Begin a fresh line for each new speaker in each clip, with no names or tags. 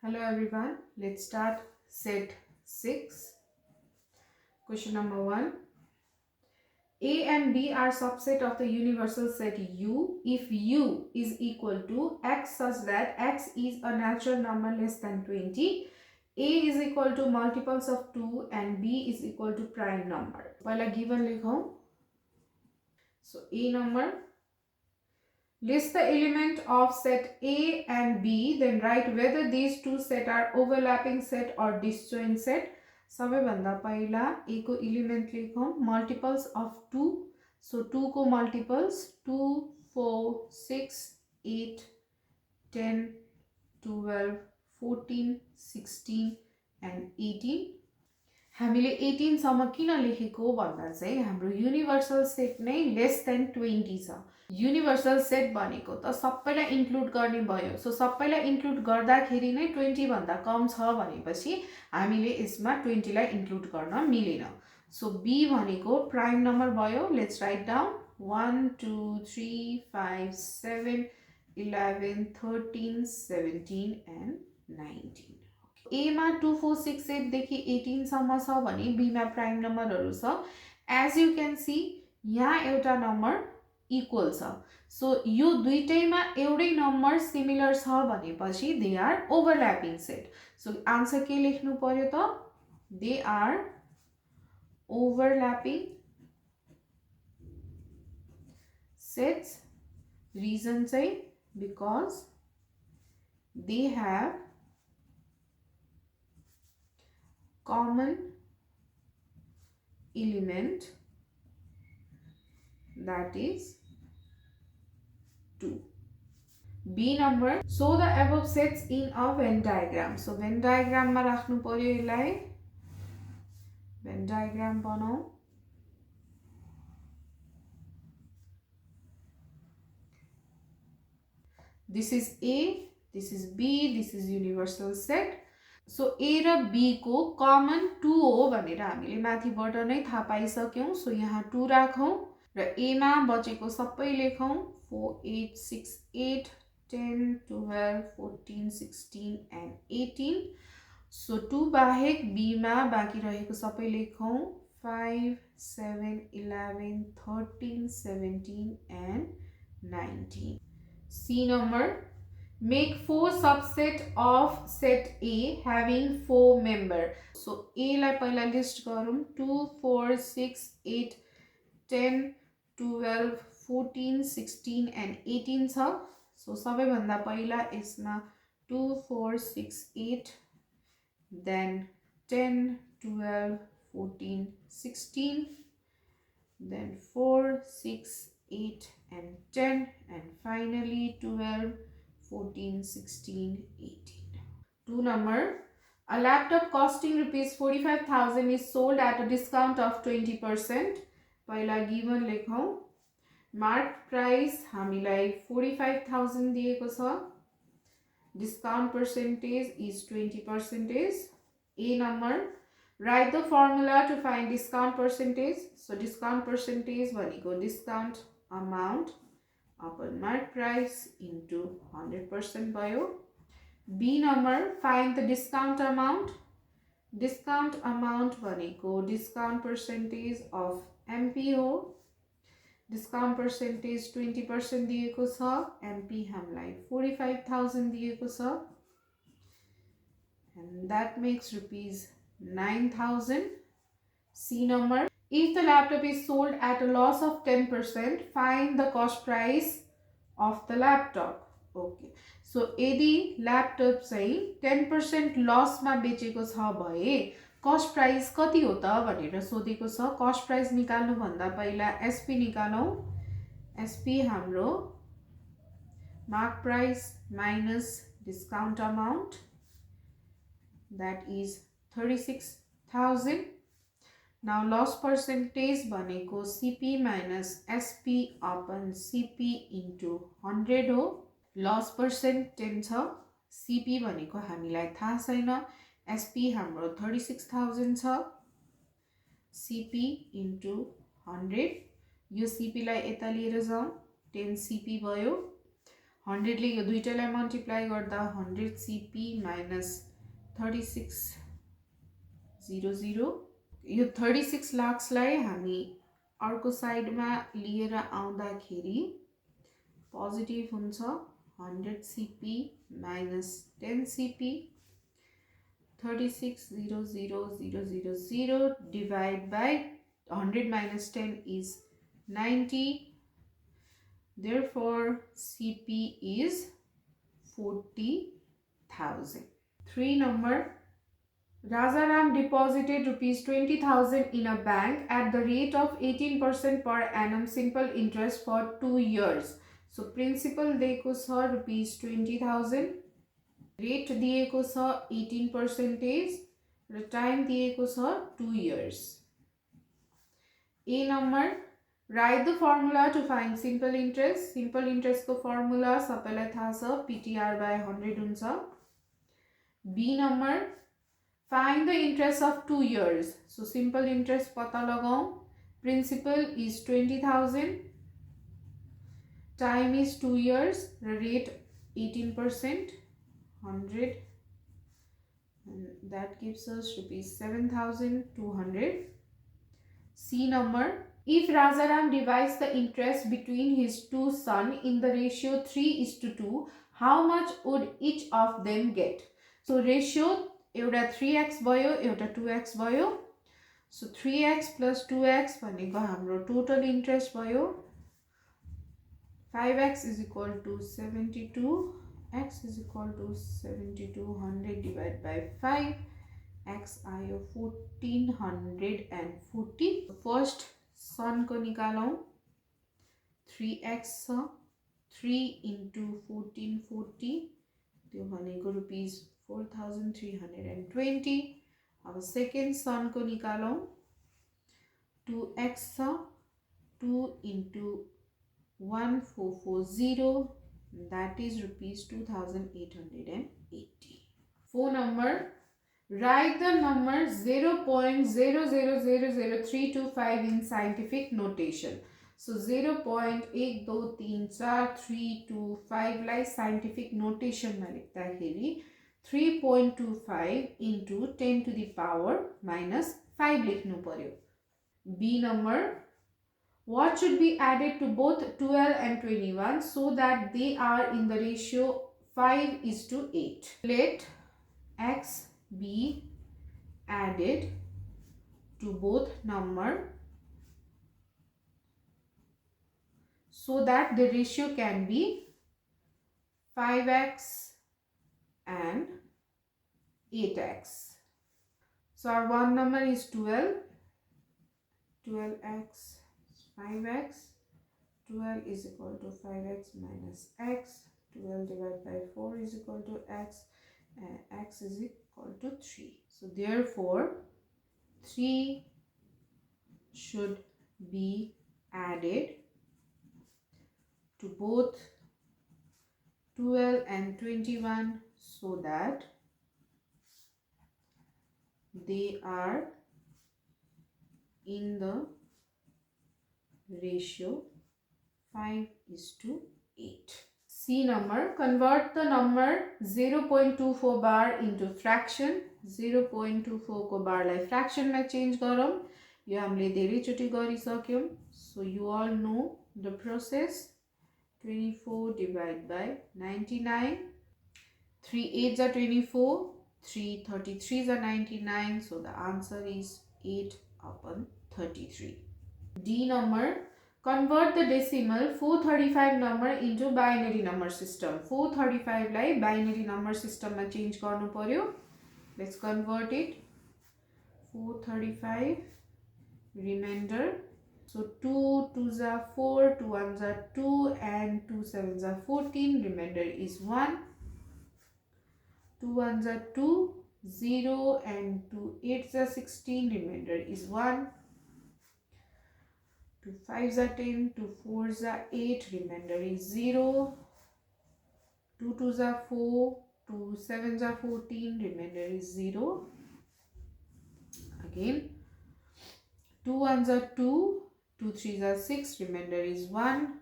Hello everyone, let's start set 6. Question number 1. A and B are subset of the universal set U if U is equal to X such that X is a natural number less than 20. A is equal to multiples of 2 and B is equal to prime number. Pahla given lekhau. So A number. List the element of set A and B, then write whether these two sets are overlapping set or disjoint set. सबैभन्दा पहिला A को element लेखौं multiples of 2. So 2 को multiples 2, 4, 6, 8, 10, 12, 14, 16 and 18. हामीले 18 सम्म किन लेखेको भन्दा चाहिँ हाम्रो युनिभर्सल सेट नै लेस देन 20 छ। युनिभर्सल सेट भनेको त सबैलाई इन्क्लुड गर्ने भयो। सो सबैलाई इन्क्लुड गर्दाखेरि नै 20 भन्दा कम छ भनेपछि हामीले यसमा 20 लाई इन्क्लुड गर्न मिलेन। सो बी भनेको प्राइम नम्बर भयो। Let's write down 1 2 3 5 7 11 13 17 and 19। A मा 2 4 6 8 देखि 18 सम्म छ भने B मा प्राइम नम्बरहरु छ। एज यु क्यान सी यहाँ एउटा नम्बर इक्वल छ। सो यो दुईटैमा एउटै नम्बर सिमिलर छ भनेपछि they are overlapping set. So answer के लेख्नु पर्यो त? They are overlapping sets. Reason चाहिँ because they have common element, that is 2. B number. Show the above sets in a Venn diagram. So Venn diagram मा राख्नु पर्यो यसलाई। Venn diagram बनाऊ। This is A, this is B, this is universal set. So A raw B को कमन 2 हो भनेर हामीले माथिबाट नै थाहा पाइसक्यौं। सो यहाँ 2 राखौं र A मा बचेको सबै लेखौं 4 8 6 8 10 12 14 16 and 18। सो 2 बाहेक B मा बाँकी रहेको सबै लेखौं 5 7 11 13 17 and 19। C number. Make 4 subset of set A having 4 member. So A लाई पहिला लिस्ट गरौँ 2 4 6 8 10 12 14 16 and 18 छ। सो सबैभन्दा पहिला यसमा 2 4 6 8 then 10 12 14 16 then 4 6 8 and 10 and finally 12 14, 16, 18. 2 number. A laptop costing rupees 45,000 is sold at a discount of 20%. पहिला given लेखौं। Marked price हामीलाई 45,000 दिएको छ। Discount percentage is 20%. A number. Write the formula to find discount percentage. So discount percentage भनेको discount amount upon mark price into 100% भयो। B number. Find the discount amount. Discount amount भनेको discount percentage of MP हो। Discount percentage 20% दिएको छ। MP हामीलाई 45,000 दिएको छ। And that makes rupees 9,000. C number. If the laptop is sold at a loss of 10%, find the cost price of the laptop. Okay. So यदि laptop चाहिँ 10% लस मा बेचेको छ भए कस्ट प्राइस कति हो त भनेर सोधेको छ। कस्ट प्राइस निकाल्नु भन्दा पहिला एसपी निकालौं। एसपी हाम्रो mark price minus discount amount, that is 36,000. Now loss percentage भनेको CP minus SP upon CP into 100 हो। loss percent 10 छ। CP भनेको हामीलाई थाहा छैन। SP हाम्रो 36,000 छ। CP into 100। यो CP लाई यता लिएर जाउँ 10 CP भयो। 100 ले यो दुईटैलाई मल्टिप्लाई गर्दा 100 CP minus 3600 यो 36 लाख्सलाई हामी अर्को साइडमा लिएर आउँदाखेरि पोजिटिभ हुन्छ 100 CP minus 10 CP 36,000,000 divide by 100 minus 10 is 90. Therefore, CP is 40,000. 3 number. Rajaram deposited rupees 20,000 in a bank at the rate of 18% per annum simple interest for 2 years. So, principal दिएको छ rupees 20,000. Rate दिएको छ 18% र time दिएको छ 2 years. A number. Write the formula to find simple interest. Simple interest को formula सबैलाई थाहा छ PTR by 100 हुन्छ. B number. Find the interest of 2 years. So simple interest पता लगाऊ. Principal is 20,000. Time is 2 years. Rate 18%. 100. And that gives us rupees 7,200. C number. If Rajaram divides the interest between his two sons in the ratio 3:2, how much would each of them get? So ratio एउटा 3x भयो एउटा 2x भयो. So 3x plus 2x भनेको हाम्रो total interest भयो. 5x is equal to 72. X is equal to 7200 divided by 5. X आयो 1440. First son को निकालौं. 3x छ 3 into 1440 त्यो भनेको रुपीस 4,320. अब second son को निकालौं. 2x छ 2 into 1440 that is rupees 2,880. Phone number. Write the number 0.0000325 in scientific notation. So 0.1234325 lie scientific notation मा लेख्दाखेरि 3.25 into 10 to the power minus 5 लेख्नु पर्यो. B number. What should be added to both 12 and 21 so that they are in the ratio 5:8? Let x be added to both number so that the ratio can be 5x and 8x. So our one number is 12. 12x 5x. 12 is equal to 5x minus x. 12 divided by 4 is equal to x. And x is equal to 3. So therefore 3 should be added to both 12 and 21 so that they are in the ratio 5:8. C number. Convert the number 0.24 bar into fraction. 0.24 को bar लाई fraction में change गरौं. यो हामीले धेरै चोटी गरिसक्यौं. So you all know the process. 24 divided by 99. 3 8s are 24. 3 33s are 99. So the answer is 8/33. D number. Convert the decimal 435 number into binary number system. 435 lie binary number system में change गर्नु पर्यो. Let's convert it. 435 remainder. So 2 2s are 4, 2 1s are 2 and 2 7s are 14. Remainder is 1. 2 1s are 2, 0 and 2 8s are 16. Remainder is 1. 2 5s are 10, 2 4s are 8, remainder is 0. 2 2s are 4, 2 7s are 14, remainder is 0. Again, 2 1s are 2, 2 3s are 6, remainder is 1.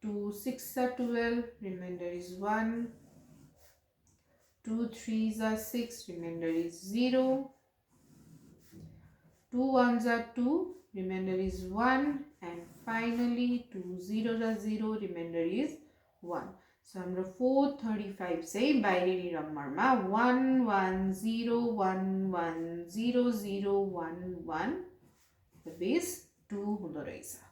2 6 are 12, remainder is 1. 2 3s are 6, remainder is 0. 2 1s are 2, remainder is 1. And finally 2 0s are 0, remainder is 1. So हाम्रो 435 चाहिँ binary नम्बरमा 11011001 the base 2 हुँदो रहेछ.